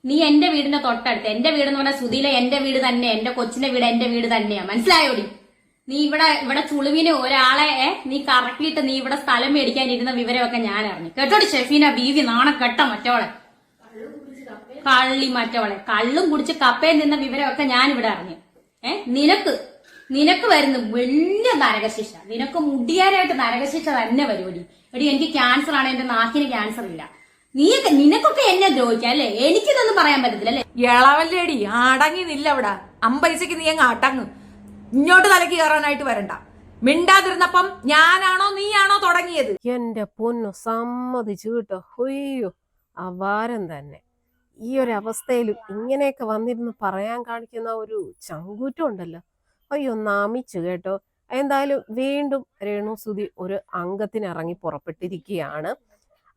നീ എന്റെ വീടിന്റെ തൊട്ടടുത്ത്, എന്റെ വീട് എന്ന് പറഞ്ഞാൽ സുധീല എന്റെ വീട് തന്നെ, എന്റെ കൊച്ചിന്റെ വീട് എന്റെ വീട് തന്നെയാ. മനസ്സിലായോടി? നീ ഇവിടെ ചുളുവിന് ഒരാളെ നീ കറക്കിയിട്ട് നീ ഇവിടെ സ്ഥലം മേടിക്കാനിരുന്ന വിവരമൊക്കെ ഞാൻ അറിഞ്ഞു. കേട്ടോടി ഷെഫീന ബീവി നാണക്കെട്ട മറ്റവളെ, കള്ളി മറ്റവളെ, കള്ളും കുടിച്ച് കപ്പയിൽ നിന്ന വിവരമൊക്കെ ഞാൻ ഇവിടെ അറിഞ്ഞു. നിനക്ക് വരുന്ന വലിയ നരകശിക്ഷ, നിനക്ക് മുടിയാനായിട്ട് നരകശിക്ഷ തന്നെ വരുമടി. എടി എനിക്ക് ക്യാൻസർ ആണ്, എന്റെ നാക്കിന് ക്യാൻസർ ഇല്ല. നിനക്കൊക്കെ എന്നെ ദ്രോഹിക്കാം അല്ലേ? എനിക്കിതൊന്നും പറയാൻ പറ്റത്തില്ല അല്ലേ? എളവല്ലേടി അടങ്ങി നില്ല അവിടെ. അമ്പൈസക്ക് നീ അങ്ങ് അടങ്ങ്. ഇങ്ങോട്ട് തലക്ക് കയറാനായിട്ട് വരണ്ട. മിണ്ടാതിരുന്നപ്പം ഞാനാണോ നീയാണോ തുടങ്ങിയത്? എന്റെ പൊന്നു സമ്മതിച്ചു കേട്ടോ. അയ്യോ അപാരം തന്നെ. ഈ ഒരു അവസ്ഥയിലും ഇങ്ങനെയൊക്കെ വന്നിരുന്ന് പറയാൻ കാണിക്കുന്ന ഒരു ചങ്കൂറ്റം ഉണ്ടല്ലോ. അയ്യോ നാമിച്ചു കേട്ടോ. എന്തായാലും വീണ്ടും രേണുസുതി ഒരു അംഗത്തിനിറങ്ങി പുറപ്പെട്ടിരിക്കുകയാണ്.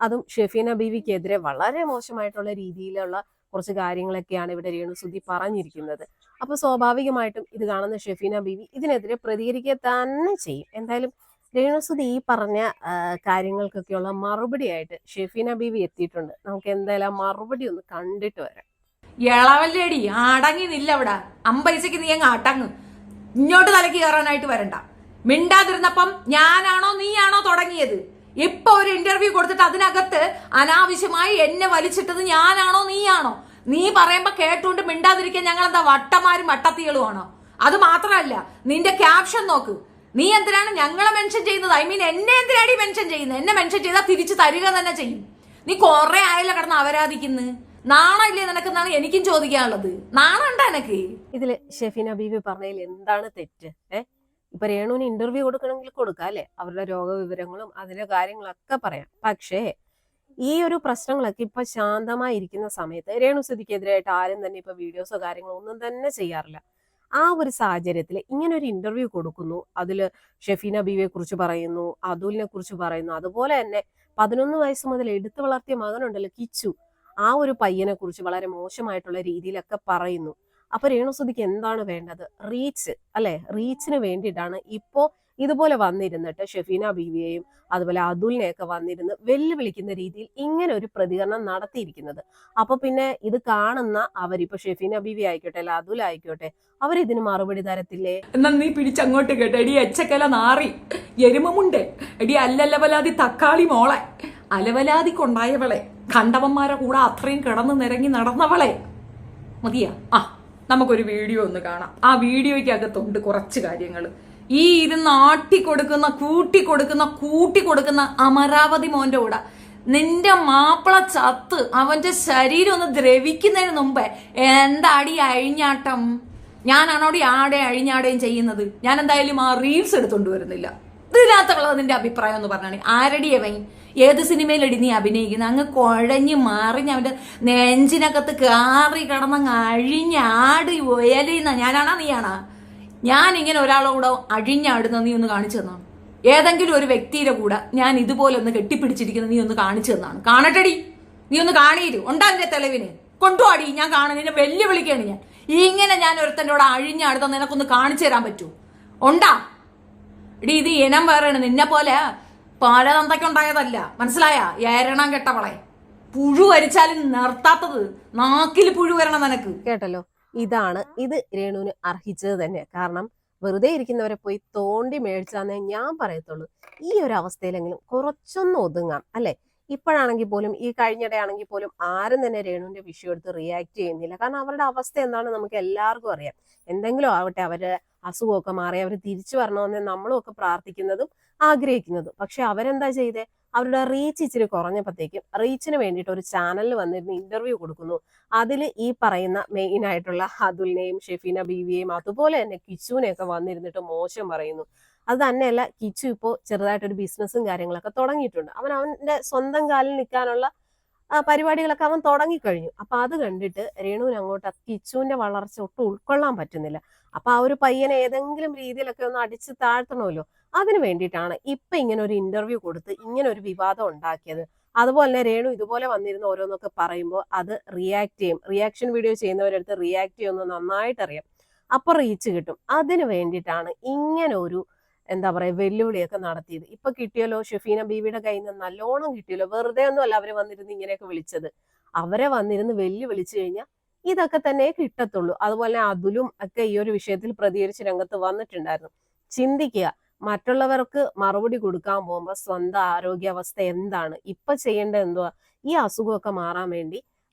അതും ഷെഫീന ബീവിക്കെതിരെ വളരെ മോശമായിട്ടുള്ള രീതിയിലുള്ള കുറച്ച് കാര്യങ്ങളൊക്കെയാണ് ഇവിടെ രേണുസുതി പറഞ്ഞിരിക്കുന്നത്. അപ്പൊ സ്വാഭാവികമായിട്ടും ഇത് കാണുന്ന ഷെഫീന ബീവി ഇതിനെതിരെ പ്രതികരിക്കുക തന്നെ ചെയ്യും. എന്തായാലും രേണുസുതി ഈ പറഞ്ഞ കാര്യങ്ങൾക്കൊക്കെയുള്ള മറുപടി ആയിട്ട് ഷെഫീന ബീവി എത്തിയിട്ടുണ്ട്. നമുക്ക് എന്തായാലും മറുപടി ഒന്ന് കണ്ടിട്ട് വരാം. എളവല്ലേടി അടങ്ങി നില്ല അവിടെ. അമ്പൈസക്ക് നീ അങ്ങ് അടങ്ങ്. ഇങ്ങോട്ട് തലക്ക് കയറാനായിട്ട് വരണ്ട. മിണ്ടാതിരുന്നപ്പം ഞാനാണോ നീയാണോ തുടങ്ങിയത്? ഇപ്പൊ ഒരു ഇന്റർവ്യൂ കൊടുത്തിട്ട് അതിനകത്ത് അനാവശ്യമായി എന്നെ വലിച്ചിട്ടത് ഞാനാണോ നീയാണോ? നീ പറയുമ്പോ കേട്ടുകൊണ്ട് മിണ്ടാതിരിക്കാൻ ഞങ്ങൾ എന്താ വട്ടന്മാരും വട്ടത്തികളുമാണോ? അത് മാത്രമല്ല, നിന്റെ ക്യാപ്ഷൻ നോക്ക്. നീ എന്തിനാണ് ഞങ്ങളെ മെൻഷൻ ചെയ്യുന്നത്? ഐ മീൻ എന്നെ എന്തിനാണ് മെൻഷൻ ചെയ്യുന്നത്? എന്നെ മെൻഷൻ ചെയ്താൽ തിരിച്ചു തരിക തന്നെ ചെയ്യും. നീ കുറെ ആയല്ലോ കിടന്ന് അപരാധിക്കുന്നു. നാണല്ലേ നിനക്കെന്നാണ് എനിക്കും ചോദിക്കാനുള്ളത്. നാണുണ്ടോ എനക്ക്? ഇതില് ഷെഫീന ബീവി പറഞ്ഞതിൽ എന്താണ് തെറ്റ്? ഇപ്പൊ രേണുവിന് ഇന്റർവ്യൂ കൊടുക്കണമെങ്കിൽ കൊടുക്കാം അല്ലെ? അവരുടെ രോഗവിവരങ്ങളും അതിന്റെ കാര്യങ്ങളൊക്കെ പറയാം. പക്ഷേ ഈ ഒരു പ്രശ്നങ്ങളൊക്കെ ഇപ്പൊ ശാന്തമായിരിക്കുന്ന സമയത്ത് രേണുസുതിക്കെതിരായിട്ട് ആരും തന്നെ ഇപ്പൊ വീഡിയോസോ കാര്യങ്ങളോ ഒന്നും തന്നെ ചെയ്യാറില്ല. ആ ഒരു സാഹചര്യത്തിൽ ഇങ്ങനെ ഒരു ഇന്റർവ്യൂ കൊടുക്കുന്നു. അതില് ഷെഫീന ബീവിയെ കുറിച്ച് പറയുന്നു, അതുലിനെ കുറിച്ച് പറയുന്നു. അതുപോലെ തന്നെ 11 വയസ്സ് മുതൽ എടുത്തു വളർത്തിയ മകനുണ്ടല്ലോ കിച്ചു, ആ ഒരു പയ്യനെ കുറിച്ച് വളരെ മോശമായിട്ടുള്ള രീതിയിലൊക്കെ പറയുന്നു. അപ്പൊ രേണുസുതിക്ക് എന്താണ് വേണ്ടത്? റീച്ച് അല്ലെ? റീച്ചിന് വേണ്ടിയിട്ടാണ് ഇപ്പോ ഇതുപോലെ വന്നിരുന്നിട്ട് ഷെഫീന ബീവിയെയും അതുപോലെ അതുലിനെയൊക്കെ വന്നിരുന്ന് വെല്ലുവിളിക്കുന്ന രീതിയിൽ ഇങ്ങനെ ഒരു പ്രതികരണം നടത്തിയിരിക്കുന്നത്. അപ്പൊ പിന്നെ ഇത് കാണുന്ന അവരിപ്പോ ഷെഫീന ബീവി ആയിക്കോട്ടെ അല്ല അതുൽ ആയിക്കോട്ടെ, അവരിതിന് മറുപടി തരത്തില്ലേ? എന്നാ നീ പിടിച്ചങ്ങോട്ട് കേട്ടോ. എടി എച്ചക്കല നാറി എരുമമുണ്ട്. എടി അല്ലലവലാതി തക്കാളി മോളെ, അലവലാതി കൊണ്ടായവളെ, കണ്ടവന്മാരെ കൂടെ അത്രയും കിടന്ന് നിരങ്ങി നടന്നവളെ. മതിയാ? നമുക്കൊരു വീഡിയോ ഒന്ന് കാണാം. ആ വീഡിയോയ്ക്കകത്തുണ്ട് കുറച്ച് കാര്യങ്ങൾ. ഈ ഇരുന്ന് ആട്ടിക്കൊടുക്കുന്ന കൂട്ടിക്കൊടുക്കുന്ന അമരാവതി മോന്റെ കൂടെ നിന്റെ മാപ്പിള ചത്ത് അവന്റെ ശരീരം ഒന്ന് ദ്രവിക്കുന്നതിന് മുമ്പേ എന്താടി അഴിഞ്ഞാട്ടം? ഞാനാണോടി ആടെ അഴിഞ്ഞാടേയും ചെയ്യുന്നത്? ഞാൻ എന്തായാലും ആ റീൽസ് എടുത്തോണ്ട് വരുന്നില്ല. ഇതിനകത്തുള്ളത് നിന്റെ അഭിപ്രായം എന്ന് പറഞ്ഞാണ്. ആരടി അവൻ? ഏത് സിനിമയിലടി നീ അഭിനയിക്കുന്നത്? അങ്ങ് കുഴഞ്ഞ് മറിഞ്ഞ് അവന്റെ നെഞ്ചിനകത്ത് കാറി കിടന്നങ്ങ് അഴിഞ്ഞാടി ഒയലിന്ന ഞാനാണാ നീയാണാ? ഞാൻ ഇങ്ങനെ ഒരാളോട് അഴിഞ്ഞാടുന്ന നീ ഒന്ന് കാണിച്ചു തന്നാണ്? ഏതെങ്കിലും ഒരു വ്യക്തിയുടെ കൂടെ ഞാൻ ഇതുപോലെ ഒന്ന് കെട്ടിപ്പിടിച്ചിരിക്കുന്ന നീ ഒന്ന് കാണിച്ചു തന്നാണ്? കാണട്ടടി, നീ ഒന്ന് കാണിയിരു. ഉണ്ടാകില്ലേ തെളിവിന്? കൊണ്ടുപോടി, ഞാൻ കാണാൻ. നിന്നെ വെല്ലുവിളിക്കാണ് ഞാൻ. ഇങ്ങനെ ഞാൻ ഒരുത്തൻ്റെ കൂടെ അഴിഞ്ഞാടുന്ന നിനക്കൊന്ന് കാണിച്ചു തരാൻ പറ്റുമോ? ഉണ്ടാ എടി? ഇത് ഇനം വേറെയാണ്. നിന്നെ പോലെ പഴതന്തയ്ക്കുണ്ടായതല്ല, മനസ്സിലായ? ഏരണം കെട്ടവളെ. പുഴു വരിച്ചാലും നിർത്താത്തത് നാക്കിൽ പുഴു വരണം നിനക്ക്. കേട്ടല്ലോ, ഇത് രേണുവിന് അർഹിച്ചത് തന്നെ. കാരണം വെറുതെ ഇരിക്കുന്നവരെ പോയി തോണ്ടി മേടിച്ചാന്നേ ഞാൻ പറയത്തുള്ളൂ. ഈ ഒരു അവസ്ഥയിലെങ്കിലും കുറച്ചൊന്ന് ഒതുങ്ങാം അല്ലെ? ഇപ്പോഴാണെങ്കിൽ പോലും, ഈ കഴിഞ്ഞിടെ ആണെങ്കിൽ പോലും ആരും തന്നെ രേണുവിന്റെ വിഷയം എടുത്ത് റിയാക്ട് ചെയ്യുന്നില്ല. കാരണം അവരുടെ അവസ്ഥ എന്താണെന്ന് നമുക്ക് എല്ലാവർക്കും അറിയാം. എന്തെങ്കിലും ആവട്ടെ, അവരുടെ അസുഖമൊക്കെ മാറി അവർ തിരിച്ചു വരണമെന്ന് നമ്മളും ഒക്കെ പ്രാർത്ഥിക്കുന്നതും ആഗ്രഹിക്കുന്നതും. പക്ഷെ അവരെന്താ ചെയ്തേ? അവരുടെ റീച്ച് ഇച്ചിരി കുറഞ്ഞപ്പോഴത്തേക്കും റീച്ചിന് വേണ്ടിയിട്ട് ഒരു ചാനലിൽ വന്നിരുന്ന് ഇന്റർവ്യൂ കൊടുക്കുന്നു. അതിൽ ഈ പറയുന്ന മെയിൻ ആയിട്ടുള്ള അതുലിനെയും ഷെഫീന ബീവിയെയും അതുപോലെ തന്നെ കിച്ചുവിനെയൊക്കെ വന്നിരുന്നിട്ട് മോശം പറയുന്നു. അത് തന്നെയല്ല, കിച്ചു ഇപ്പോൾ ചെറുതായിട്ടൊരു ബിസിനസ്സും കാര്യങ്ങളൊക്കെ തുടങ്ങിയിട്ടുണ്ട്. അവന്റെ സ്വന്തം കാലിൽ നിൽക്കാനുള്ള പരിപാടികളൊക്കെ അവൻ തുടങ്ങിക്കഴിഞ്ഞു. അപ്പൊ അത് കണ്ടിട്ട് രേണുവിന് അങ്ങോട്ട് കിച്ചുവിന്റെ വളർച്ച ഒട്ടും ഉൾക്കൊള്ളാൻ പറ്റുന്നില്ല. അപ്പൊ ആ ഒരു പയ്യനെ ഏതെങ്കിലും രീതിയിലൊക്കെ ഒന്ന് അടിച്ച് താഴ്ത്തണമല്ലോ. അതിന് വേണ്ടിയിട്ടാണ് ഇപ്പൊ ഇങ്ങനെ ഒരു ഇന്റർവ്യൂ കൊടുത്ത് ഇങ്ങനെ ഒരു വിവാദം ഉണ്ടാക്കിയത്. അതുപോലെ തന്നെ രേണു ഇതുപോലെ വന്നിരുന്ന ഓരോന്നൊക്കെ പറയുമ്പോൾ അത് റിയാക്ട് ചെയ്യും. റിയാക്ഷൻ വീഡിയോ ചെയ്യുന്നവരടുത്ത് റിയാക്ട് ചെയ്യുമെന്ന് നന്നായിട്ട് അറിയാം. അപ്പൊ റീച്ച് കിട്ടും. അതിന് വേണ്ടിയിട്ടാണ് ഇങ്ങനെ ഒരു എന്താ പറയാ വെല്ലുവിളിയൊക്കെ നടത്തിയത്. ഇപ്പൊ കിട്ടിയല്ലോ, ഷെഫീന ബീവിയുടെ കയ്യിൽ നിന്ന് നല്ലോണം കിട്ടിയല്ലോ. വെറുതെ ഒന്നും അല്ല അവര് വന്നിരുന്ന് ഇങ്ങനെയൊക്കെ വിളിച്ചത്. അവരെ വന്നിരുന്ന് വെല്ലുവിളിച്ചു കഴിഞ്ഞാൽ ഇതൊക്കെ തന്നെ കിട്ടത്തുള്ളൂ. അതുപോലെ അതുലും ഒക്കെ ഈ ഒരു വിഷയത്തിൽ പ്രതികരിച്ച് രംഗത്ത് വന്നിട്ടുണ്ടായിരുന്നു. ചിന്തിക്കുക, മറ്റുള്ളവർക്ക് മറുപടി കൊടുക്കാൻ പോകുമ്പോൾ സ്വന്തം ആരോഗ്യാവസ്ഥ എന്താണ്, ഇപ്പൊ ചെയ്യേണ്ടത് എന്തുവാ, ഈ അസുഖമൊക്കെ മാറാൻ വേണ്ടി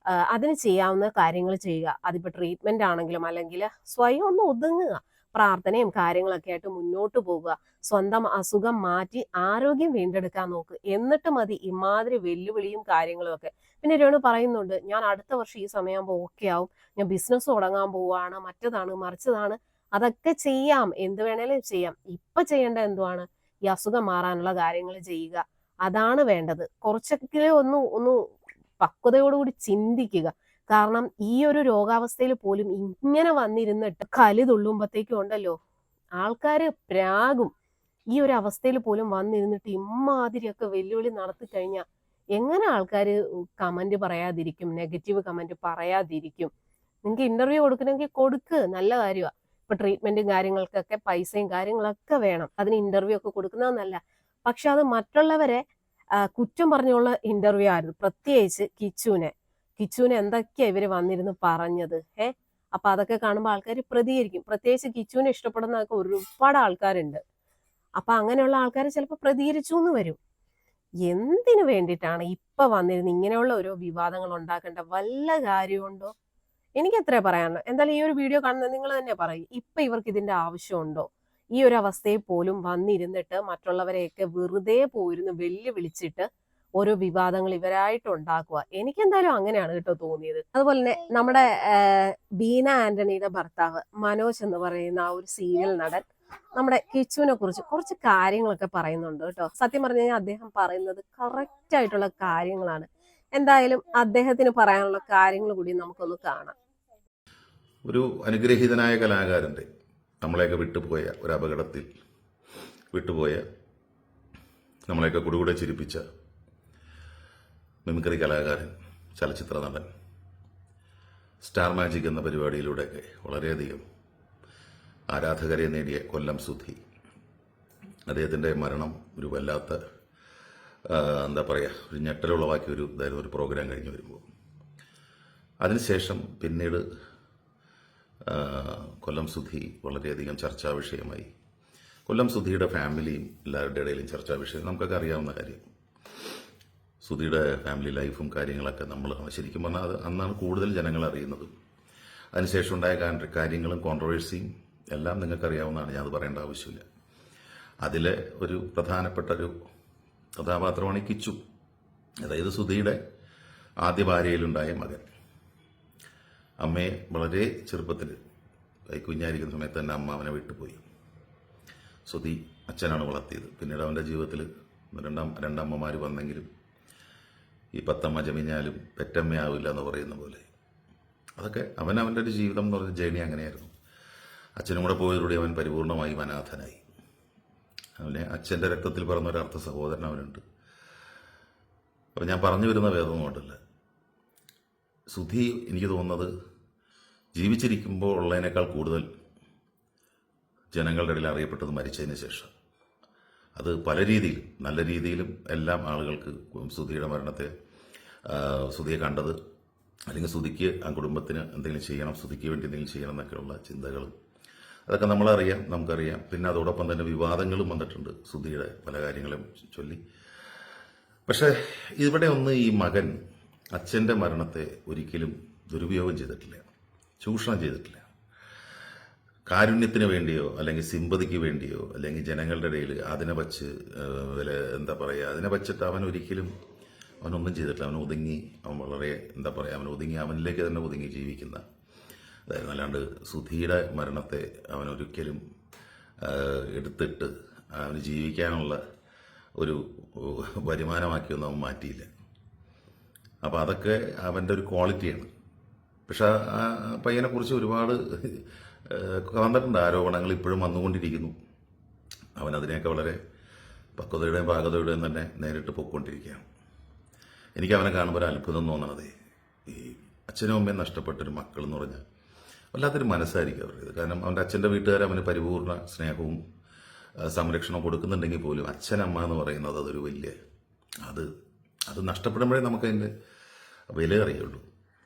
അതിന് ചെയ്യാവുന്ന കാര്യങ്ങൾ ചെയ്യുക. അതിപ്പോ ട്രീറ്റ്മെന്റ് ആണെങ്കിലും അല്ലെങ്കിൽ സ്വയം ഒന്ന് ഒതുങ്ങുക, പ്രാർത്ഥനയും കാര്യങ്ങളൊക്കെ ആയിട്ട് മുന്നോട്ട് പോകുക, സ്വന്തം അസുഖം മാറ്റി ആരോഗ്യം വീണ്ടെടുക്കാൻ നോക്ക്. എന്നിട്ട് മതി ഇമാതിരി വെല്ലുവിളിയും കാര്യങ്ങളും ഒക്കെ. പിന്നെ രേണു പറയുന്നുണ്ട്, ഞാൻ അടുത്ത വർഷം ഈ സമയമാകുമ്പോൾ ഓക്കെ ആവും, ഞാൻ ബിസിനസ് തുടങ്ങാൻ പോവാണ്, മറ്റതാണ് മറിച്ചതാണ്. അതൊക്കെ ചെയ്യാം, എന്ത് വേണേലും ചെയ്യാം. ഇപ്പൊ ചെയ്യേണ്ടത് എന്തുവാണ്, ഈ അസുഖം മാറാനുള്ള കാര്യങ്ങൾ ചെയ്യുക. അതാണ് വേണ്ടത്. കുറച്ചൊക്കെ ഒന്ന് പക്വതയോടുകൂടി ചിന്തിക്കുക. കാരണം ഈ ഒരു രോഗാവസ്ഥയിൽ പോലും ഇങ്ങനെ വന്നിരുന്നിട്ട് കലി തുള്ളുമ്പോഴത്തേക്കും ഉണ്ടല്ലോ ആൾക്കാര് പ്രാകും. ഈ ഒരു അവസ്ഥയിൽ പോലും വന്നിരുന്നിട്ട് ഇമ്മാതിരിയൊക്കെ വെല്ലുവിളി നടത്തി കഴിഞ്ഞാൽ എങ്ങനെ ആൾക്കാർ കമന്റ് പറയാതിരിക്കും, നെഗറ്റീവ് കമന്റ് പറയാതിരിക്കും? നിങ്ങൾക്ക് ഇന്റർവ്യൂ കൊടുക്കണമെങ്കിൽ കൊടുക്ക്, നല്ല കാര്യമാണ്. ഇപ്പൊ ട്രീറ്റ്മെന്റും കാര്യങ്ങൾക്കൊക്കെ പൈസയും കാര്യങ്ങളൊക്കെ വേണം, അതിന് ഇന്റർവ്യൂ ഒക്കെ കൊടുക്കുന്നത് നല്ല. പക്ഷെ അത് മറ്റുള്ളവരെ കുറ്റം പറഞ്ഞുള്ള ഇന്റർവ്യൂ ആയിരുന്നു. പ്രത്യേകിച്ച് കിച്ചുവിനെ എന്തൊക്കെയാ ഇവര് വന്നിരുന്ന് പറഞ്ഞത്. അപ്പൊ അതൊക്കെ കാണുമ്പോൾ ആൾക്കാർ പ്രതികരിക്കും. പ്രത്യേകിച്ച് കിച്ചുവിനെ ഇഷ്ടപ്പെടുന്നതൊക്കെ ഒരുപാട് ആൾക്കാരുണ്ട്. അപ്പൊ അങ്ങനെയുള്ള ആൾക്കാർ ചിലപ്പോൾ പ്രതികരിച്ചു എന്ന് വരും. എന്തിനു വേണ്ടിയിട്ടാണ് ഇപ്പൊ വന്നിരുന്ന് ഇങ്ങനെയുള്ള ഓരോ വിവാദങ്ങൾ ഉണ്ടാക്കേണ്ട വല്ല കാര്യമുണ്ടോ? എനിക്ക് എത്രയാ പറയാനുള്ളൂ. എന്തായാലും ഈ ഒരു വീഡിയോ കാണുന്നത് നിങ്ങൾ തന്നെ പറയും, ഇപ്പൊ ഇവർക്ക് ഇതിന്റെ ആവശ്യമുണ്ടോ? ഈ ഒരു അവസ്ഥയിൽ പോലും വന്നിരുന്നിട്ട് മറ്റുള്ളവരെയൊക്കെ വെറുതെ പോയിരുന്ന് വെല്ലുവിളിച്ചിട്ട് ഓരോ വിവാദങ്ങൾ ഇവരായിട്ട് ഉണ്ടാക്കുക. എനിക്കെന്തായാലും അങ്ങനെയാണ് കേട്ടോ തോന്നിയത്. അതുപോലെ തന്നെ നമ്മുടെ ബീന ആന്റണിയുടെ ഭർത്താവ് മനോജ് എന്ന് പറയുന്ന ആ ഒരു സീരിയൽ നടൻ നമ്മുടെ കിച്ചുവിനെ കുറിച്ച് കുറച്ച് കാര്യങ്ങളൊക്കെ പറയുന്നുണ്ട് കേട്ടോ. സത്യം പറഞ്ഞു കഴിഞ്ഞാൽ അദ്ദേഹം പറയുന്നത് കറക്റ്റ് ആയിട്ടുള്ള കാര്യങ്ങളാണ്. എന്തായാലും അദ്ദേഹത്തിന് പറയാനുള്ള കാര്യങ്ങൾ കൂടി നമുക്കൊന്ന് കാണാം. ഒരു അനുഗ്രഹീതനായ കലാകാരൻ്റെ നമ്മളെയൊക്കെ വിട്ടുപോയ ഒരു അപകടത്തിൽ വിട്ടുപോയ നമ്മളെയൊക്കെ കുടുകൂടെ ചിരിപ്പിച്ച മിമിക്രി കലാകാരൻ, ചലച്ചിത്ര നടൻ, സ്റ്റാർ മാജിക് എന്ന പരിപാടിയിലൂടെയൊക്കെ വളരെയധികം ആരാധകരെ നേടിയ കൊല്ലം സുധി, അദ്ദേഹത്തിൻ്റെ മരണം ഒരു വല്ലാത്ത എന്താ പറയുക, ഒരു ഞെട്ടലുളവാക്കിയ ഒരു ഇതായിരുന്നു ഒരു പ്രോഗ്രാം കഴിഞ്ഞ് വരുമ്പോൾ. അതിനുശേഷം പിന്നീട് കൊല്ലം സുധി വളരെയധികം ചർച്ചാ വിഷയമായി. കൊല്ലം സുധിയുടെ ഫാമിലിയും എല്ലാവരുടെ ഇടയിലും ചർച്ചാ വിഷയം, നമുക്കൊക്കെ അറിയാവുന്ന കാര്യം. സുധിയുടെ ഫാമിലി ലൈഫും കാര്യങ്ങളൊക്കെ നമ്മൾ ശരിക്കും പറഞ്ഞാൽ അത് അന്നാണ് കൂടുതൽ ജനങ്ങൾ അറിയുന്നതും. അതിനുശേഷം ഉണ്ടായ കാര്യങ്ങളും കോൺട്രവേഴ്സിയും എല്ലാം നിങ്ങൾക്കറിയാവുന്നതാണ്, ഞാൻ അത് പറയേണ്ട ആവശ്യമില്ല. അതിലെ ഒരു പ്രധാനപ്പെട്ട ഒരു കഥാപാത്രമാണ് കിച്ചു, അതായത് സുധിയുടെ ആദ്യ ഭാര്യയിലുണ്ടായ മകൻ. അമ്മയെ വളരെ ചെറുപ്പത്തിൽ കുഞ്ഞായിരിക്കുന്ന സമയത്ത് തന്നെ അമ്മ അവനെ വിട്ടുപോയി. സുധി അച്ഛനാണ് വളർത്തിയത്. പിന്നീട് അവൻ്റെ ജീവിതത്തിൽ രണ്ടമ്മമാർ വന്നെങ്കിലും ഈ പത്തമ്മ ജമിഞ്ഞാലും പെറ്റമ്മയാവില്ല എന്ന് പറയുന്ന പോലെ അതൊക്കെ അവൻ്റെ ഒരു ജീവിതം എന്ന് പറഞ്ഞ ജേണി അങ്ങനെയായിരുന്നു. അച്ഛനും കൂടെ പോയതോടെ അവൻ പരിപൂർണമായും അനാഥനായി. അവനെ അച്ഛൻ്റെ രക്തത്തിൽ പറഞ്ഞ ഒരു അർത്ഥ സഹോദരൻ അവനുണ്ട്. അപ്പം ഞാൻ പറഞ്ഞു വരുന്ന വേദമൊന്നും കൊണ്ടല്ല. സുധി എനിക്ക് തോന്നുന്നത് ജീവിച്ചിരിക്കുമ്പോൾ ഉള്ളതിനേക്കാൾ കൂടുതൽ ജനങ്ങളുടെ ഇടയിൽ അറിയപ്പെട്ടത് മരിച്ചതിന് ശേഷം. അത് പല രീതിയിലും, നല്ല രീതിയിലും എല്ലാം ആളുകൾക്ക് സുധിയുടെ മരണത്തെ, സുധിയെ കണ്ടത്, അല്ലെങ്കിൽ സുധിക്ക് ആ കുടുംബത്തിന് എന്തെങ്കിലും ചെയ്യണം, സുധിക്ക് വേണ്ടി എന്തെങ്കിലും ചെയ്യണം എന്നൊക്കെയുള്ള ചിന്തകൾ, അതൊക്കെ നമ്മളറിയാം, നമുക്കറിയാം. പിന്നെ അതോടൊപ്പം തന്നെ വിവാദങ്ങളും വന്നിട്ടുണ്ട് സുധിയുടെ പല കാര്യങ്ങളും ചൊല്ലി. പക്ഷേ ഇവിടെ ഒന്ന് ഈ മകൻ അച്ഛൻ്റെ മരണത്തെ ഒരിക്കലും ദുരുപയോഗം ചെയ്തിട്ടില്ല, ചൂഷണം ചെയ്തിട്ടില്ല. കാരുണ്യത്തിന് വേണ്ടിയോ അല്ലെങ്കിൽ സിമ്പതിക്ക് വേണ്ടിയോ അല്ലെങ്കിൽ ജനങ്ങളുടെ ഇടയിൽ അതിനെ വച്ച് എന്താ പറയുക, അതിനെ വച്ചിട്ട് അവനൊന്നും ചെയ്തിട്ടില്ല. അവൻ ഒതുങ്ങി, അവൻ വളരെ എന്താ പറയുക, അവനിലേക്ക് തന്നെ ഒതുങ്ങി ജീവിക്കുന്ന അതായിരുന്നു. അല്ലാണ്ട് സുധിയുടെ മരണത്തെ അവനൊരിക്കലും എടുത്തിട്ട് അവന് ജീവിക്കാനുള്ള ഒരു വരുമാനമാക്കിയൊന്നും അവൻ മാറ്റിയില്ല. അപ്പോൾ അതൊക്കെ അവൻ്റെ ഒരു ക്വാളിറ്റിയാണ്. പക്ഷെ ആ പയ്യനെക്കുറിച്ച് ഒരുപാട് വന്നിട്ടുണ്ട് ആരോപണങ്ങൾ, ഇപ്പോഴും വന്നുകൊണ്ടിരിക്കുന്നു. അവനതിനെയൊക്കെ വളരെ പക്വതയുടെയും പാകതയുടെയും തന്നെ നേരിട്ട് പൊയ്ക്കൊണ്ടിരിക്കുകയാണ്. എനിക്ക് അവനെ കാണുമ്പോൾ ഒരു അത്ഭുതം തോന്നണത്, ഈ അച്ഛനും അമ്മയും നഷ്ടപ്പെട്ടൊരു മക്കൾ എന്ന് പറഞ്ഞാൽ വല്ലാത്തൊരു മനസ്സായിരിക്കും അവരുടേത്. കാരണം അവൻ്റെ അച്ഛൻ്റെ വീട്ടുകാർ അവന് പരിപൂർണ സ്നേഹവും സംരക്ഷണവും കൊടുക്കുന്നുണ്ടെങ്കിൽ പോലും അച്ഛനമ്മ എന്ന് പറയുന്നത് അതൊരു വലിയ അത് നഷ്ടപ്പെടുമ്പോഴേ നമുക്കതിൻ്റെ വില അറിയുള്ളൂ.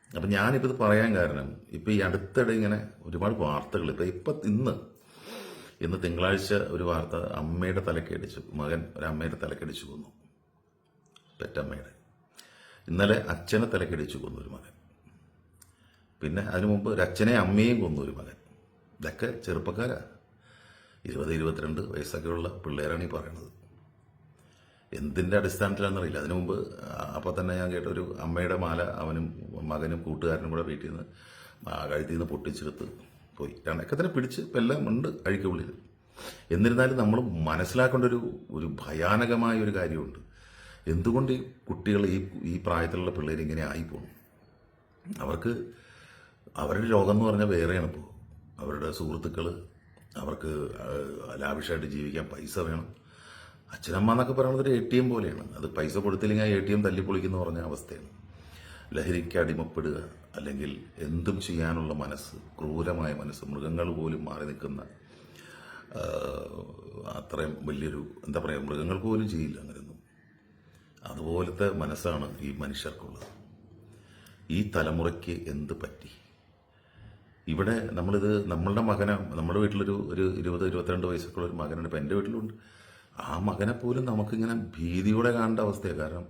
അപ്പം ഞാനിപ്പോൾ ഇത് പറയാൻ കാരണം ഇപ്പോൾ ഈ അടുത്തിടെ ഇങ്ങനെ ഒരുപാട് വാർത്തകൾ ഇപ്പം ഇന്ന് തിങ്കളാഴ്ച ഒരു വാർത്ത അമ്മയുടെ തലക്കടിച്ചു, മകൻ ഒരു അമ്മയുടെ തലക്കടിച്ചു കൊന്നു, പെറ്റമ്മയുടെ. ഇന്നലെ അച്ഛനെ തലക്കടിച്ചു കൊന്നു ഒരു മകൻ. പിന്നെ അതിനു മുമ്പ് ഒരു അച്ഛനെ അമ്മയും കൊന്നു ഒരു മകൻ. ഇതൊക്കെ ചെറുപ്പക്കാരാ, 20-22 വയസ്സൊക്കെയുള്ള പിള്ളേരാണ് ഈ പറയണത്. എന്തിൻ്റെ അടിസ്ഥാനത്തിലാണെന്നറിയില്ല. അതിനു മുമ്പ് അപ്പോൾ തന്നെ ഞാൻ കേട്ട ഒരു അമ്മയുടെ മാല അവനും മകനും കൂട്ടുകാരനും കൂടെ വീട്ടിൽ നിന്ന് കഴുത്തിൽ നിന്ന് പൊട്ടിച്ചെടുത്ത് പോയി. രണ്ടൊക്കെ തന്നെ പിടിച്ച് ഇപ്പം എല്ലാം ഉണ്ട് അഴിക്കുള്ളിൽ. എന്നിരുന്നാലും നമ്മൾ മനസ്സിലാക്കേണ്ട ഒരു ഭയാനകമായ ഒരു കാര്യമുണ്ട്. എന്തുകൊണ്ട് ഈ കുട്ടികൾ ഈ പ്രായത്തിലുള്ള പിള്ളേർ ഇങ്ങനെ ആയിപ്പോകും? അവരുടെ ലോകം എന്ന് പറഞ്ഞാൽ വേറെയാണ്. ഇപ്പോൾ അവരുടെ സുഹൃത്തുക്കൾ, അവർക്ക് ലാവിഷായിട്ട് ജീവിക്കാൻ പൈസ വേണം. അച്ഛനമ്മ എന്നൊക്കെ പറയുന്നത് ഒരു ATM പോലെയാണ്. അത് പൈസ കൊടുത്തില്ലെങ്കിൽ ആ ATM തല്ലിപ്പൊളിക്കുന്ന പറഞ്ഞ അവസ്ഥയാണ്. ലഹരിക്ക് അടിമപ്പെടുക, അല്ലെങ്കിൽ എന്തും ചെയ്യാനുള്ള മനസ്സ്, ക്രൂരമായ മനസ്സ്, മൃഗങ്ങൾ പോലും മാറി നിൽക്കുന്ന അത്രയും വലിയൊരു എന്താ പറയുക, മൃഗങ്ങൾക്ക് പോലും ചെയ്യില്ല അങ്ങനെയൊന്നും. അതുപോലത്തെ മനസ്സാണ് ഈ മനുഷ്യർക്കുള്ളത്. ഈ തലമുറയ്ക്ക് എന്ത് പറ്റി? ഇവിടെ നമ്മളുടെ മകനെ, നമ്മുടെ വീട്ടിലൊരു 20-22 വയസ്സൊക്കെയുള്ള ഒരു മകനുണ്ട്. ഇപ്പം എൻ്റെ വീട്ടിലുണ്ട്. ആ മകനെ പോലും നമുക്കിങ്ങനെ ഭീതിയോടെ കാണേണ്ട അവസ്ഥയാണ്. കാരണം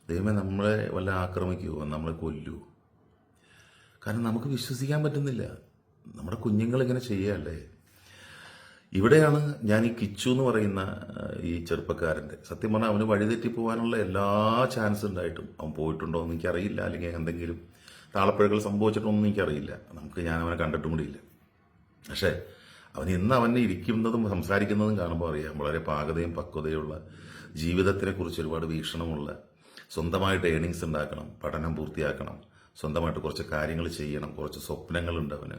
ദൈവമേ, നമ്മളെ വല്ല ആക്രമിക്കുമോ, നമ്മളെ കൊല്ലുമോ? കാരണം നമുക്ക് വിശ്വസിക്കാൻ പറ്റുന്നില്ല. നമ്മുടെ കുഞ്ഞുങ്ങളിങ്ങനെ ചെയ്യല്ലേ. ഇവിടെയാണ് ഞാൻ ഈ കിച്ചു എന്ന് പറയുന്ന ഈ ചെറുപ്പക്കാരൻ്റെ, സത്യം പറഞ്ഞാൽ അവന് വഴിതെറ്റി പോകാനുള്ള എല്ലാ ചാൻസ് ഉണ്ടായിട്ടും അവൻ പോയിട്ടുണ്ടോ എന്ന് എനിക്കറിയില്ല. അല്ലെങ്കിൽ എന്തെങ്കിലും താളപ്പിഴകൾ സംഭവിച്ചിട്ടൊന്നും എനിക്കറിയില്ല. ഞാൻ അവനെ കണ്ടിട്ടും കൂടിയില്ല. പക്ഷേ അവൻ ഇരിക്കുന്നതും സംസാരിക്കുന്നതും കാണുമ്പോൾ അറിയാം വളരെ പാകതയും പക്വതയുള്ള, ജീവിതത്തിനെക്കുറിച്ച് ഒരുപാട് വീക്ഷണമുള്ള, സ്വന്തമായിട്ട് ഏണിങ്സ് ഉണ്ടാക്കണം, പഠനം പൂർത്തിയാക്കണം, സ്വന്തമായിട്ട് കുറച്ച് കാര്യങ്ങൾ ചെയ്യണം, കുറച്ച് സ്വപ്നങ്ങളുണ്ട് അവന്.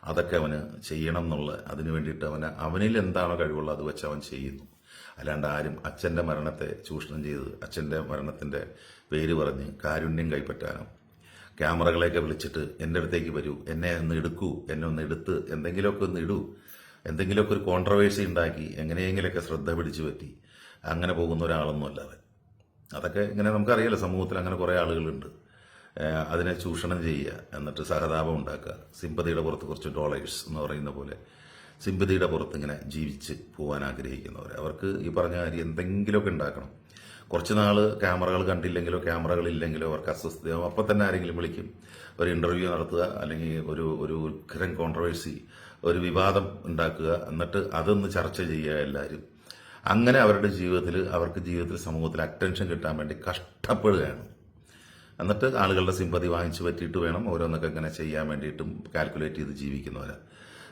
അതൊക്കെ അവന് ചെയ്യണം എന്നുള്ള, അതിനു വേണ്ടിയിട്ട് അവനിൽ എന്താണോ കഴിവുള്ളത് അത് വെച്ച് അവൻ ചെയ്യുന്നു. അല്ലാണ്ട് ആരും അച്ഛൻ്റെ മരണത്തെ ചൂഷണം ചെയ്ത് അച്ഛൻ്റെ മരണത്തിൻ്റെ പേര് പറഞ്ഞ് കാരുണ്യം കൈപ്പറ്റാനോ, ക്യാമറകളെയൊക്കെ വിളിച്ചിട്ട് എൻ്റെ അടുത്തേക്ക് വരൂ, എന്നെ ഒന്ന് എടുക്കൂ, എന്നെ ഒന്ന് എടുത്ത് എന്തെങ്കിലുമൊക്കെ ഒന്ന് ഇടൂ, എന്തെങ്കിലുമൊക്കെ ഒരു കോൺട്രവേഴ്സി ഉണ്ടാക്കി എങ്ങനെയെങ്കിലൊക്കെ ശ്രദ്ധ പിടിച്ചു പറ്റി അങ്ങനെ പോകുന്ന ഒരാളൊന്നുമല്ല അവൻ. അതൊക്കെ ഇങ്ങനെ നമുക്കറിയാലോ, സമൂഹത്തിൽ അങ്ങനെ കുറേ ആളുകളുണ്ട്. അതിനെ ചൂഷണം ചെയ്യുക, എന്നിട്ട് സഹതാപം ഉണ്ടാക്കുക, സിമ്പതിയുടെ പുറത്ത് കുറച്ച് ഡോളേഴ്സ് എന്ന് പറയുന്ന പോലെ സിമ്പതിയുടെ പുറത്ത് ഇങ്ങനെ ജീവിച്ച് പോകാൻ ആഗ്രഹിക്കുന്നവർ. അവർക്ക് ഈ പറഞ്ഞ കാര്യം എന്തെങ്കിലുമൊക്കെ ഉണ്ടാക്കണം. കുറച്ച് നാൾ ക്യാമറകൾ കണ്ടില്ലെങ്കിലോ ക്യാമറകളില്ലെങ്കിലോ അവർക്ക് അസ്വസ്ഥതയാവും. അപ്പം തന്നെ ആരെങ്കിലും വിളിക്കും, ഒരു ഇൻ്റർവ്യൂ നടത്തുക, അല്ലെങ്കിൽ ഒരു ഉഗ്രം കോൺട്രവേഴ്സി, ഒരു വിവാദം ഉണ്ടാക്കുക, എന്നിട്ട് അതൊന്ന് ചർച്ച ചെയ്യുക എല്ലാവരും. അങ്ങനെ അവർക്ക് ജീവിതത്തിൽ സമൂഹത്തിൽ അറ്റൻഷൻ കിട്ടാൻ വേണ്ടി കഷ്ടപ്പെടുകയാണ്. എന്നിട്ട് ആളുകളുടെ സിമ്പതി വാങ്ങിച്ചു പറ്റിയിട്ട് വേണം ഓരോന്നൊക്കെ ഇങ്ങനെ ചെയ്യാൻ വേണ്ടിയിട്ടും കാൽക്കുലേറ്റ് ചെയ്ത് ജീവിക്കുന്നവരാണ്.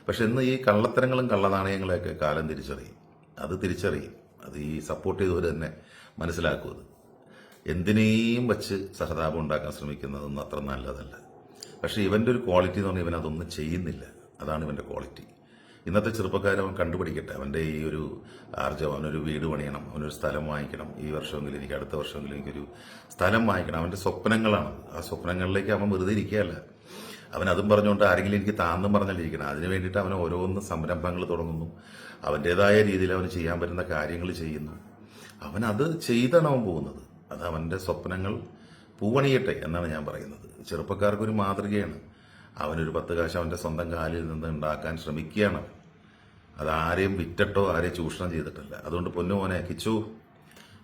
പക്ഷെ ഇന്ന് ഈ കള്ളത്തരങ്ങളും കള്ളനാണയങ്ങളെയൊക്കെ കാലം തിരിച്ചറിയും. അത് ഈ സപ്പോർട്ട് ചെയ്തവർ തന്നെ മനസ്സിലാക്കുക. എന്തിനേയും വച്ച് സഹതാപം ഉണ്ടാക്കാൻ ശ്രമിക്കുന്നതൊന്നും അത്ര നല്ലതല്ല. പക്ഷെ ഇവൻ്റെ ഒരു ക്വാളിറ്റി എന്ന് പറഞ്ഞാൽ ഇവനതൊന്നും ചെയ്യുന്നില്ല. അതാണ് ഇവൻ്റെ ക്വാളിറ്റി. ഇന്നത്തെ ചെറുപ്പക്കാരൻ അവൻ കണ്ടുപിടിക്കട്ടെ. അവൻ്റെ ഈ ഒരു ആർജവം, അവനൊരു വീട് പണിയണം, അവനൊരു സ്ഥലം വാങ്ങിക്കണം, ഈ വർഷമെങ്കിലും എനിക്ക്, അടുത്ത വർഷമെങ്കിലും എനിക്കൊരു സ്ഥലം വാങ്ങിക്കണം. അവൻ്റെ സ്വപ്നങ്ങളാണ്. ആ സ്വപ്നങ്ങളിലേക്ക് അവൻ വെറുതെ ഇരിക്കുകയല്ല. അവൻ അതും പറഞ്ഞുകൊണ്ട് ആരെങ്കിലും എനിക്ക് താന്നും പറഞ്ഞല്ലിരിക്കണം. അതിന് വേണ്ടിയിട്ട് അവൻ ഓരോന്ന് സംരംഭങ്ങൾ തുടങ്ങുന്നു. അവൻ്റെതായ രീതിയിൽ അവന് ചെയ്യാൻ പറ്റുന്ന കാര്യങ്ങൾ ചെയ്യുന്നു. അവനത് ചെയ്താണ് അവൻ പോകുന്നത്. അത് അവൻ്റെ സ്വപ്നങ്ങൾ പൂവണിയട്ടെ എന്നാണ് ഞാൻ പറയുന്നത്. ചെറുപ്പക്കാർക്കൊരു മാതൃകയാണ്. അവനൊരു 10 കാശ് അവൻ്റെ സ്വന്തം കാലിൽ നിന്ന് ഉണ്ടാക്കാൻ ശ്രമിക്കുകയാണ്. അത് ആരെയും വിറ്റിട്ടോ ആരെയും ചൂഷണം ചെയ്തിട്ടല്ല. അതുകൊണ്ട് പൊന്നുമോനെ കിച്ചു,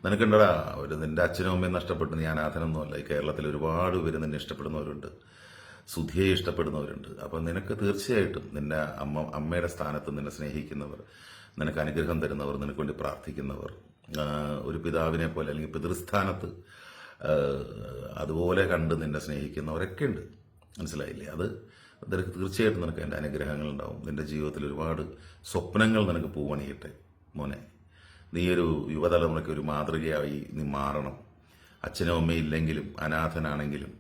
നിനക്കുണ്ടടാ നിന്റെ അച്ഛനും അമ്മയും നഷ്ടപ്പെട്ടു. നീ അനാഥനൊന്നുമല്ല. ഈ കേരളത്തിൽ ഒരുപാട് പേര് നിന്നെ ഇഷ്ടപ്പെടുന്നവരുണ്ട്, സുധിയെ ഇഷ്ടപ്പെടുന്നവരുണ്ട്. അപ്പം നിനക്ക് തീർച്ചയായിട്ടും നിന്റെ അമ്മയുടെ സ്ഥാനത്ത് നിന്നെ സ്നേഹിക്കുന്നവർ, നിനക്ക് അനുഗ്രഹം തരുന്നവർ, നിനക്ക് വേണ്ടി പ്രാർത്ഥിക്കുന്നവർ, ഒരു പിതാവിനെ പോലെ അല്ലെങ്കിൽ പിതൃസ്ഥാനത്ത് അതുപോലെ കണ്ട് നിന്നെ സ്നേഹിക്കുന്നവരൊക്കെ ഉണ്ട്. മനസ്സിലായില്ലേ? അത് നിനക്ക് തീർച്ചയായിട്ടും നിനക്ക് എൻ്റെ അനുഗ്രഹങ്ങൾ ഉണ്ടാവും. നിന്റെ ജീവിതത്തിൽ ഒരുപാട് സ്വപ്നങ്ങൾ നിനക്ക് പൂവണിയട്ടെ മോനെ. നീ ഒരു യുവതലമുറയ്ക്ക് ഒരു മാതൃകയായി നീ മാറണം. അച്ഛനും അമ്മയും ഇല്ലെങ്കിലും അനാഥനാണെങ്കിലും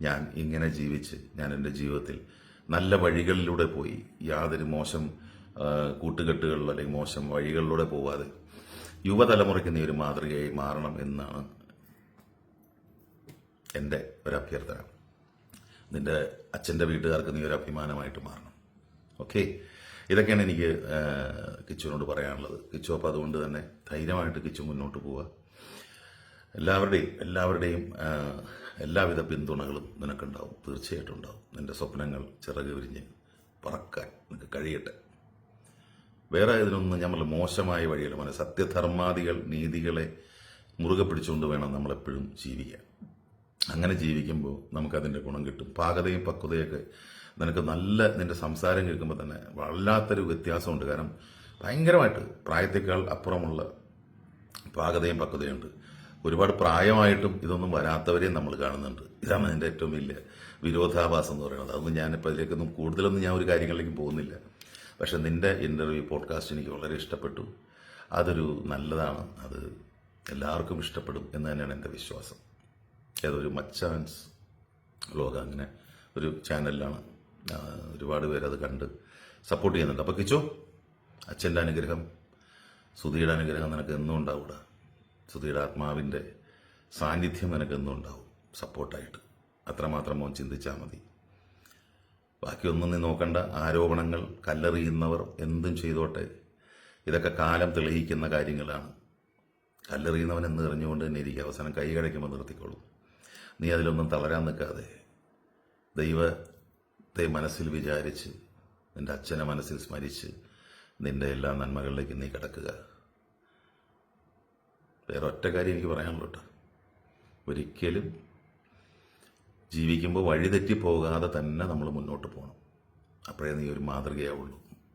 ഞാൻ ഇങ്ങനെ ജീവിച്ച് ഞാൻ എൻ്റെ ജീവിതത്തിൽ നല്ല വഴികളിലൂടെ പോയി, യാതൊരു മോശം കൂട്ടുകെട്ടുകളിലോ അല്ലെങ്കിൽ മോശം വഴികളിലൂടെ പോവാതെ യുവതലമുറയ്ക്ക് നീ ഒരു മാതൃകയായി മാറണം എന്നാണ് എൻ്റെ ഒരു അഭ്യർത്ഥന. നിന്റെ അച്ഛൻ്റെ വീട്ടുകാർക്ക് നീ ഒരു അഭിമാനമായിട്ട് മാറണം. ഓക്കെ, ഇതൊക്കെയാണ് എനിക്ക് കിച്ചുവിനോട് പറയാനുള്ളത്. കിച്ചു അപ്പോൾ അതുകൊണ്ട് തന്നെ ധൈര്യമായിട്ട് കിച്ചു മുന്നോട്ട് പോവുക. എല്ലാവരുടെയും എല്ലാവിധ പിന്തുണകളും നിനക്കുണ്ടാവും, തീർച്ചയായിട്ടും ഉണ്ടാവും. നിന്റെ സ്വപ്നങ്ങൾ ചിറക് വിരിഞ്ഞ് പറക്കാൻ നിനക്ക് കഴിയട്ടെ. വേറെ ഇതിനൊന്നും നമ്മൾ മോശമായ വഴിയല്ല, മോനെ. സത്യധർമാദികൾ നീതികളെ മുറുകെ പിടിച്ചുകൊണ്ട് വേണം നമ്മളെപ്പോഴും ജീവിക്കാൻ. അങ്ങനെ ജീവിക്കുമ്പോൾ നമുക്കതിൻ്റെ ഗുണം കിട്ടും. പാകതയും പക്വതയൊക്കെ നിനക്ക് നിന്റെ സംസാരം കേൾക്കുമ്പോൾ തന്നെ വല്ലാത്തൊരു വ്യത്യാസമുണ്ട്. കാരണം ഭയങ്കരമായിട്ട് പ്രായത്തേക്കാൾ അപ്പുറമുള്ള പാകതയും പക്വതയുണ്ട്. ഒരുപാട് പ്രായമായിട്ടും ഇതൊന്നും വരാത്തവരെയും നമ്മൾ കാണുന്നുണ്ട്. ഇതാണ് എൻ്റെ ഏറ്റവും വലിയ വിരോധാഭാസം എന്ന് പറയുന്നത്. അതൊന്നും ഞാനിപ്പോൾ ഇതിലേക്കൊന്നും കൂടുതലൊന്നും ഞാൻ ഒരു കാര്യങ്ങളിലേക്ക് പോകുന്നില്ല. പക്ഷെ നിന്റെ ഇൻ്റർവ്യൂ പോഡ്കാസ്റ്റ് എനിക്ക് വളരെ ഇഷ്ടപ്പെട്ടു. അതൊരു നല്ലതാണ്, അത് എല്ലാവർക്കും ഇഷ്ടപ്പെടും എന്ന് തന്നെയാണ് എൻ്റെ വിശ്വാസം. ഏതൊരു മച്ചാൻസ് വ്ലോഗ് അങ്ങനെ ഒരു ചാനലിലാണ്, ഒരുപാട് പേരത് കണ്ട് സപ്പോർട്ട് ചെയ്യുന്നുണ്ട്. അപ്പോൾ കിച്ചോ, അച്ഛൻ്റെ അനുഗ്രഹം, സുധിയുടെ അനുഗ്രഹം നിനക്ക് എന്നും ഉണ്ടാവൂട. സുധിയുടെ ആത്മാവിൻ്റെ സാന്നിധ്യം നിനക്ക് എന്നും ഉണ്ടാവും സപ്പോർട്ടായിട്ട്. അത്രമാത്രം മോൻ ചിന്തിച്ചാൽ മതി. ബാക്കിയൊന്നും നീ നോക്കണ്ട. ആരോപണങ്ങൾ, കല്ലെറിയുന്നവർ എന്തും ചെയ്തോട്ടെ, ഇതൊക്കെ കാലം തെളിയിക്കുന്ന കാര്യങ്ങളാണ്. കല്ലെറിയുന്നവൻ എന്ന് എറിഞ്ഞുകൊണ്ട് തന്നെ ഇരിക്കുക, അവസാനം കൈ കടയ്ക്കുമ്പോൾ നിർത്തിക്കോളും. നീ അതിലൊന്നും തളരാൻ നിൽക്കാതെ ദൈവത്തെ മനസ്സിൽ വിചാരിച്ച്, നിന്റെ അച്ഛനെ മനസ്സിൽ സ്മരിച്ച് നിന്റെ എല്ലാ നന്മകളിലേക്ക് നീ കിടക്കുക. വേറെ ഒറ്റ കാര്യം എനിക്ക് പറയാനുള്ളൂ കേട്ടോ, ഒരിക്കലും ജീവിക്കുമ്പോൾ വഴിതെറ്റി പോകാതെ തന്നെ നമ്മൾ മുന്നോട്ട് പോകണം. അപ്പോഴേ നീ ഒരു മാതൃകയാവുള്ളൂ.